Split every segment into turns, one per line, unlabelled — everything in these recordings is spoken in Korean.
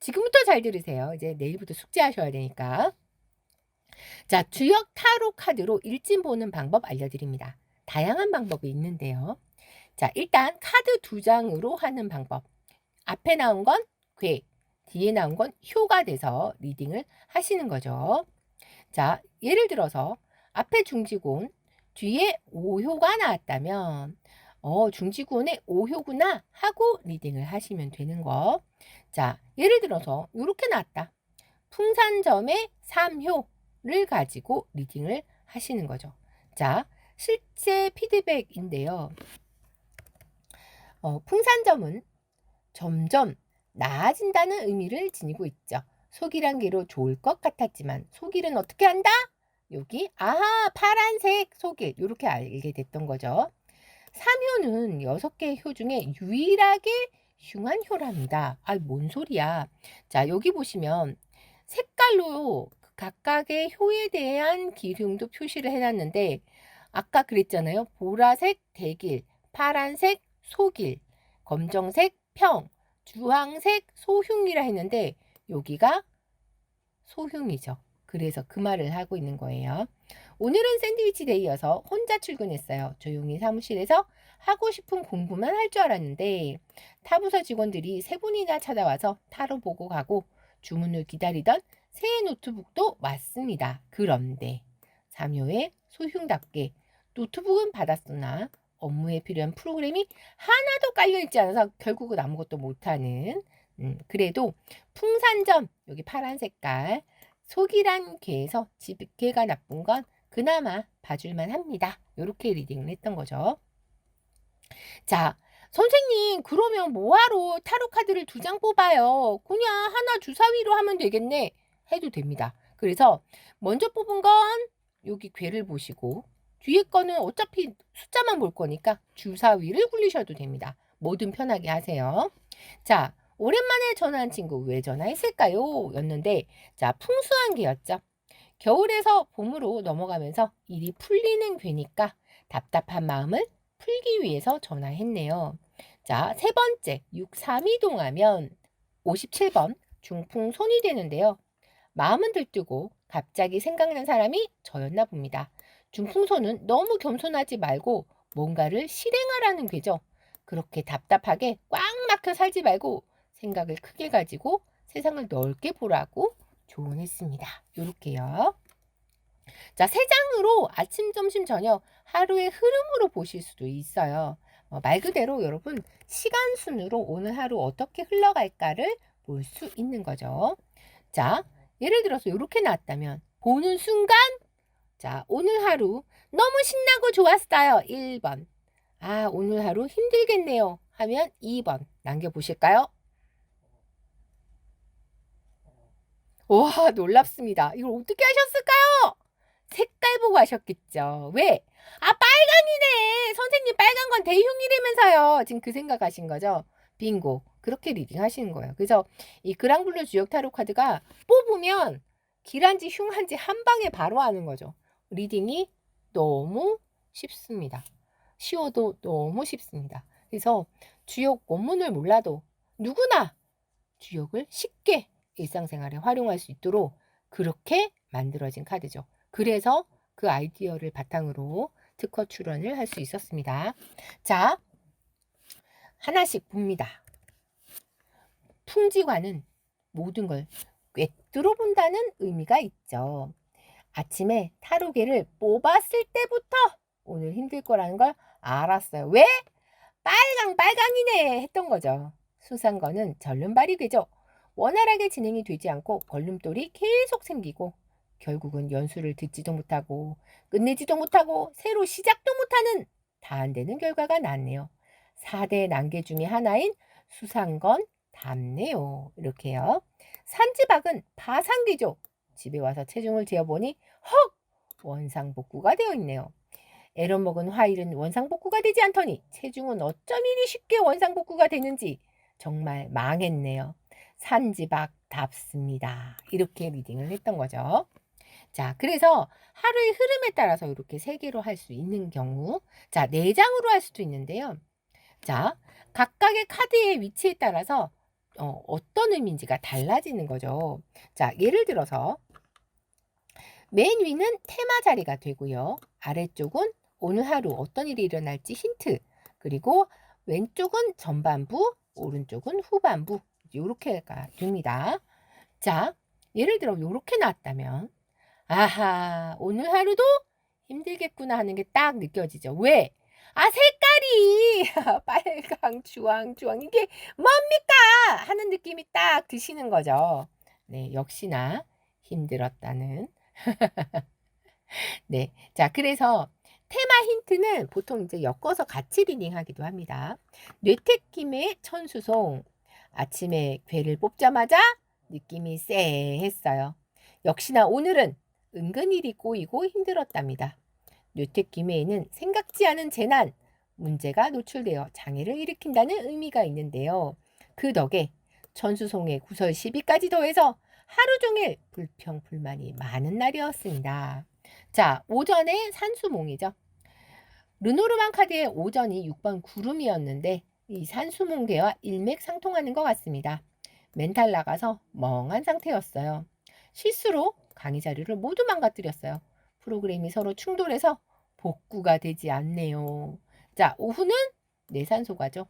지금부터 잘 들으세요. 이제 내일부터 숙제하셔야 되니까. 자, 주역 타로 카드로 일진 보는 방법 알려드립니다. 다양한 방법이 있는데요. 자, 일단 카드 2장으로 하는 방법. 앞에 나온 건 괴, 뒤에 나온 건 효가 돼서 리딩을 하시는 거죠. 자, 예를 들어서 앞에 중지곤, 뒤에 오효가 나왔다면 중지곤의 오효구나 하고 리딩을 하시면 되는 거. 자, 예를 들어서 이렇게 나왔다. 풍산점의 3효를 가지고 리딩을 하시는 거죠. 자, 실제 피드백인데요. 풍산점은 점점 나아진다는 의미를 지니고 있죠. 속일한 개로 좋을 것 같았지만 속일은 어떻게 한다? 여기 아하 파란색 속일 이렇게 알게 됐던 거죠. 3효는 6개의 효 중에 유일하게 흉한 효랍니다. 아, 뭔 소리야. 자, 여기 보시면 색깔로 각각의 효에 대한 기흉도 표시를 해놨는데 아까 그랬잖아요. 보라색 대길, 파란색 소길, 검정색 평, 주황색 소흉이라 했는데 여기가 소흉이죠. 그래서 그 말을 하고 있는 거예요. 오늘은 샌드위치 데이여서 혼자 출근했어요. 조용히 사무실에서 하고 싶은 공부만 할 줄 알았는데 타부서 직원들이 3분이나 찾아와서 타로 보고 가고 주문을 기다리던 새 노트북도 왔습니다. 그런데 3호의 소흉답게 노트북은 받았으나 업무에 필요한 프로그램이 하나도 깔려있지 않아서 결국은 아무것도 못하는 그래도 풍산점 여기 파란 색깔 속이란 개에서 집게가 나쁜 건 그나마 봐줄만 합니다. 이렇게 리딩을 했던 거죠. 자, 선생님 그러면 뭐하러 타로 카드를 2장 뽑아요? 그냥 하나 주사위로 하면 되겠네. 해도 됩니다. 그래서 먼저 뽑은 건 여기 괴를 보시고 뒤에 거는 어차피 숫자만 볼 거니까 주사위를 굴리셔도 됩니다. 뭐든 편하게 하세요. 자, 오랜만에 전화한 친구 왜 전화했을까요? 였는데 자, 풍수한 개였죠. 겨울에서 봄으로 넘어가면서 일이 풀리는 괴니까 답답한 마음을 풀기 위해서 전화했네요. 자, 세 번째 6-3이동하면 57번 중풍손이 되는데요. 마음은 들뜨고 갑자기 생각난 사람이 저였나 봅니다. 중풍손은 너무 겸손하지 말고 뭔가를 실행하라는 괴죠. 그렇게 답답하게 꽉 막혀 살지 말고 생각을 크게 가지고 세상을 넓게 보라고 조언했습니다. 요렇게요. 자, 3장으로 아침, 점심, 저녁 하루의 흐름으로 보실 수도 있어요. 말 그대로 여러분 시간 순으로 오늘 하루 어떻게 흘러갈까를 볼 수 있는 거죠. 자, 예를 들어서 이렇게 나왔다면 보는 순간 자, 오늘 하루 너무 신나고 좋았어요. 1번. 아, 오늘 하루 힘들겠네요. 하면 2번 남겨보실까요? 와, 놀랍습니다. 이걸 어떻게 하셨을까요? 색깔 보고 하셨겠죠. 왜? 아, 빨강이네. 선생님 빨간 건 대흉이라면서요. 지금 그 생각하신 거죠? 빙고. 그렇게 리딩 하시는 거예요. 그래서 이 그랑블루 주역 타로 카드가 뽑으면 길한지 흉한지 한 방에 바로 하는 거죠. 리딩이 너무 쉽습니다. 쉬워도 너무 쉽습니다. 그래서 주역 원문을 몰라도 누구나 주역을 쉽게 일상생활에 활용할 수 있도록 그렇게 만들어진 카드죠. 그래서 그 아이디어를 바탕으로 특허 출원을 할 수 있었습니다. 자, 하나씩 봅니다. 풍지관은 모든 걸 꿰뚫어 본다는 의미가 있죠. 아침에 타로개를 뽑았을 때부터 오늘 힘들 거라는 걸 알았어요. 왜? 빨강이네 했던 거죠. 수상거는 절름발이 되죠. 원활하게 진행이 되지 않고 걸림돌이 계속 생기고 결국은 연수를 듣지도 못하고 끝내지도 못하고 새로 시작도 못하는 다 안 되는 결과가 났네요. 4대 난계 중에 하나인 수상건 답네요. 이렇게요. 산지박은 파상기죠. 집에 와서 체중을 재어보니 헉! 원상복구가 되어 있네요. 애로 먹은 화일은 원상복구가 되지 않더니 체중은 어쩜 이리 쉽게 원상복구가 되는지 정말 망했네요. 산지박답습니다. 이렇게 리딩을 했던 거죠. 자, 그래서 하루의 흐름에 따라서 이렇게 3개로 할 수 있는 경우 자, 4장으로 할 수도 있는데요. 자, 각각의 카드의 위치에 따라서 어떤 의미인지가 달라지는 거죠. 자, 예를 들어서 맨 위는 테마 자리가 되고요. 아래쪽은 오늘 하루 어떤 일이 일어날지 힌트. 그리고 왼쪽은 전반부, 오른쪽은 후반부. 이렇게가 됩니다. 자, 예를 들어 이렇게 나왔다면 아하, 오늘 하루도 힘들겠구나 하는 게 딱 느껴지죠. 왜? 아, 색깔이 빨강, 주황, 주황 이게 뭡니까? 하는 느낌이 딱 드시는 거죠. 네, 역시나 힘들었다는. 네. 자, 그래서 테마 힌트는 보통 이제 엮어서 같이 리딩하기도 합니다. 뇌택김의 천수송. 아침에 괴를 뽑자마자 느낌이 쎄했어요. 역시나 오늘은 은근일이 꼬이고 힘들었답니다. 뇌택김해에는 생각지 않은 재난, 문제가 노출되어 장애를 일으킨다는 의미가 있는데요. 그 덕에 천수송의 구설 시비까지 더해서 하루 종일 불평불만이 많은 날이었습니다. 자, 오전에 산수몽이죠. 르노르만 카드의 오전이 6번 구름이었는데 이 산수몽계와 일맥상통하는 것 같습니다. 멘탈 나가서 멍한 상태였어요. 실수로 강의 자료를 모두 망가뜨렸어요. 프로그램이 서로 충돌해서 복구가 되지 않네요. 자, 오후는 내산소가죠.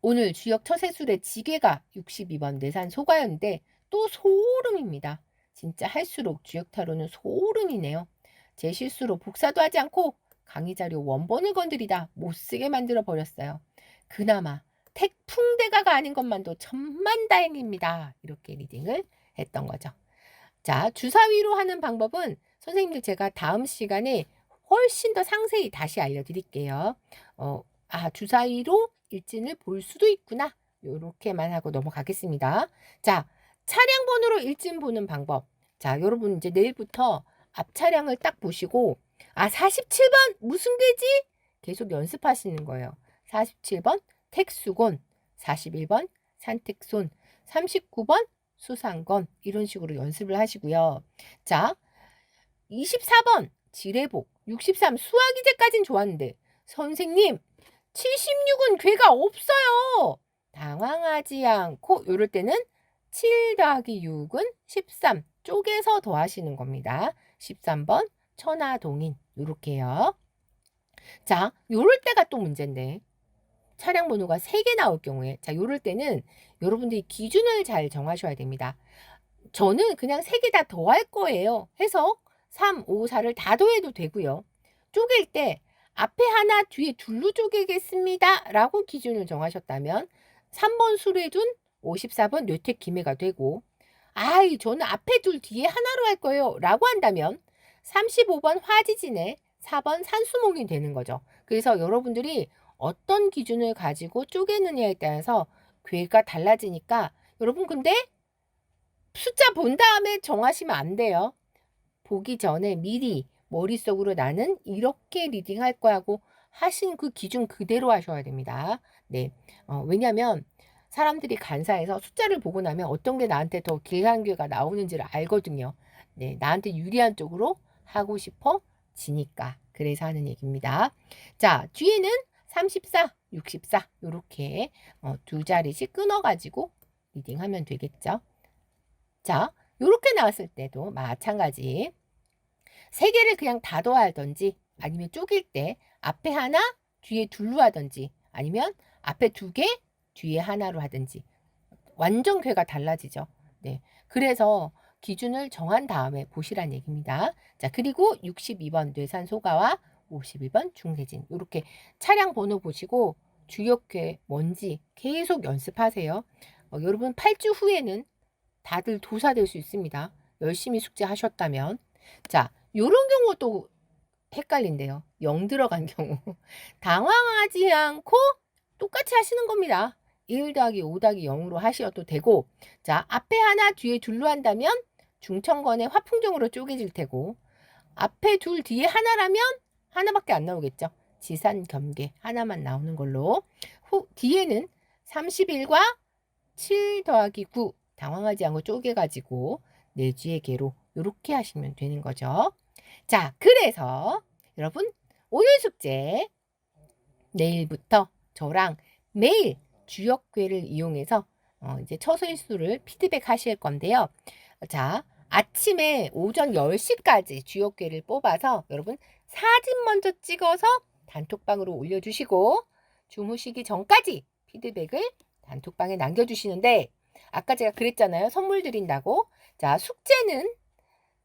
오늘 주역 처세술의 지괴가 62번 내산소가였는데 또 소름입니다. 진짜 할수록 주역 타로는 소름이네요. 제 실수로 복사도 하지 않고 강의 자료 원본을 건드리다 못쓰게 만들어 버렸어요. 그나마 택풍대가가 아닌 것만도 천만다행입니다. 이렇게 리딩을 했던 거죠. 자, 주사위로 하는 방법은 선생님들 제가 다음 시간에 훨씬 더 상세히 다시 알려드릴게요. 주사위로 일진을 볼 수도 있구나. 요렇게만 하고 넘어가겠습니다. 자, 차량 번호로 일진 보는 방법. 자, 여러분 이제 내일부터 앞 차량을 딱 보시고 47번 무슨 괴지? 계속 연습하시는 거예요. 47번 택수곤, 41번 산택손, 39번 수상건 이런 식으로 연습을 하시고요. 자, 24번 지뢰복, 63 수화기제까지는 좋았는데 선생님 76은 괴가 없어요. 당황하지 않고 이럴 때는 7 더하기 6은 13 쪼개서 더하시는 겁니다. 13번 천하동인 이렇게요. 자, 요럴 때가 또 문제인데 차량 번호가 3개 나올 경우에 자, 요럴 때는 여러분들이 기준을 잘 정하셔야 됩니다. 저는 그냥 3개 다 더할 거예요. 해서 3, 5, 4를 다 더해도 되고요. 쪼갤 때 앞에 하나 뒤에 둘로 쪼개겠습니다. 라고 기준을 정하셨다면 3번 수레둔 54번 뇌택기매가 되고 저는 앞에 둘 뒤에 하나로 할 거예요. 라고 한다면 35번 화지진에 4번 산수몽이 되는 거죠. 그래서 여러분들이 어떤 기준을 가지고 쪼개느냐에 따라서 괴가 달라지니까 여러분 근데 숫자 본 다음에 정하시면 안 돼요. 보기 전에 미리 머릿속으로 나는 이렇게 리딩할 거라고 하신 그 기준 그대로 하셔야 됩니다. 네, 왜냐하면 사람들이 간사해서 숫자를 보고 나면 어떤 게 나한테 더 길한 괴가 나오는지를 알거든요. 네, 나한테 유리한 쪽으로 하고 싶어지니까 그래서 하는 얘기입니다. 자, 뒤에는 34, 64 이렇게 두 자리씩 끊어가지고 리딩하면 되겠죠. 자, 이렇게 나왔을 때도 마찬가지 3개를 그냥 다 더하든지 아니면 쪼갤 때 앞에 하나 뒤에 둘로 하든지 아니면 앞에 2개 뒤에 하나로 하든지 완전 괴가 달라지죠. 네, 그래서 기준을 정한 다음에 보시란 얘기입니다. 자, 그리고 62번 뇌산소가와 51번 중세진 이렇게 차량 번호 보시고 주역괴 뭔지 계속 연습하세요. 여러분 8주 후에는 다들 도사될 수 있습니다. 열심히 숙제하셨다면. 자, 요런 경우도 헷갈린대요. 0 들어간 경우. 당황하지 않고 똑같이 하시는 겁니다. 1 더하기 5 더하기 0으로 하셔도 되고 자, 앞에 하나 뒤에 둘로 한다면 중천건의 화풍정으로 쪼개질 테고 앞에 둘 뒤에 하나라면 하나밖에 안 나오겠죠. 지산겸계 하나만 나오는 걸로 뒤에는 31과 7 더하기 9 당황하지 않고 쪼개가지고 내주의 개로 이렇게 하시면 되는 거죠. 자, 그래서 여러분 오늘 숙제 내일부터 저랑 매일 주역괴를 이용해서 이제 처실수를 피드백 하실 건데요. 자, 아침에 오전 10시까지 주요 꾀를 뽑아서 여러분 사진 먼저 찍어서 단톡방으로 올려주시고 주무시기 전까지 피드백을 단톡방에 남겨주시는데 아까 제가 그랬잖아요. 선물 드린다고. 자, 숙제는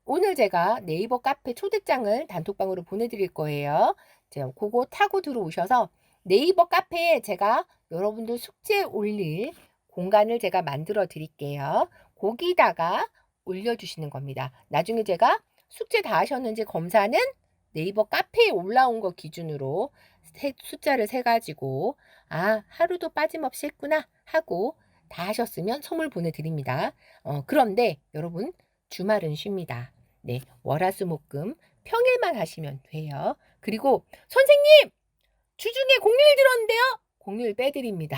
오늘 제가 네이버 카페 초대장을 단톡방으로 보내드릴 거예요. 제가 그거 타고 들어오셔서 네이버 카페에 제가 여러분들 숙제 올릴 공간을 제가 만들어 드릴게요. 거기다가 올려주시는 겁니다. 나중에 제가 숙제 다 하셨는지 검사는 네이버 카페에 올라온 거 기준으로 숫자를 세가지고 하루도 빠짐없이 했구나 하고 다 하셨으면 선물 보내드립니다. 그런데 여러분 주말은 쉽니다. 네, 월화수목금 평일만 하시면 돼요. 그리고 선생님 주중에 공휴일 들었는데요. 공휴일 빼드립니다.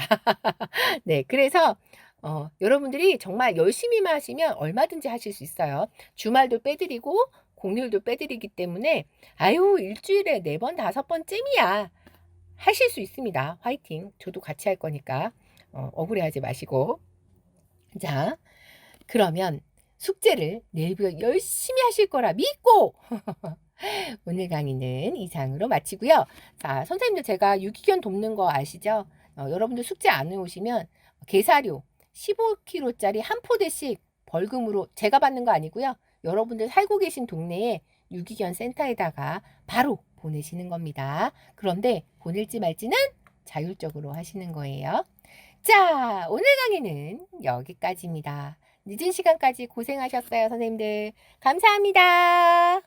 네, 그래서 여러분들이 정말 열심히만 하시면 얼마든지 하실 수 있어요. 주말도 빼드리고 공휴일도 빼드리기 때문에 일주일에 4번, 5번쯤이야. 하실 수 있습니다. 화이팅. 저도 같이 할 거니까 억울해하지 마시고. 자, 그러면 숙제를 내일부터 열심히 하실 거라 믿고 오늘 강의는 이상으로 마치고요. 자, 선생님들 제가 유기견 돕는 거 아시죠? 여러분들 숙제 안 해오시면 개사료 15kg짜리 한 포대씩 벌금으로 제가 받는 거 아니고요. 여러분들 살고 계신 동네에 유기견 센터에다가 바로 보내시는 겁니다. 그런데 보낼지 말지는 자율적으로 하시는 거예요. 자, 오늘 강의는 여기까지입니다. 늦은 시간까지 고생하셨어요, 선생님들. 감사합니다.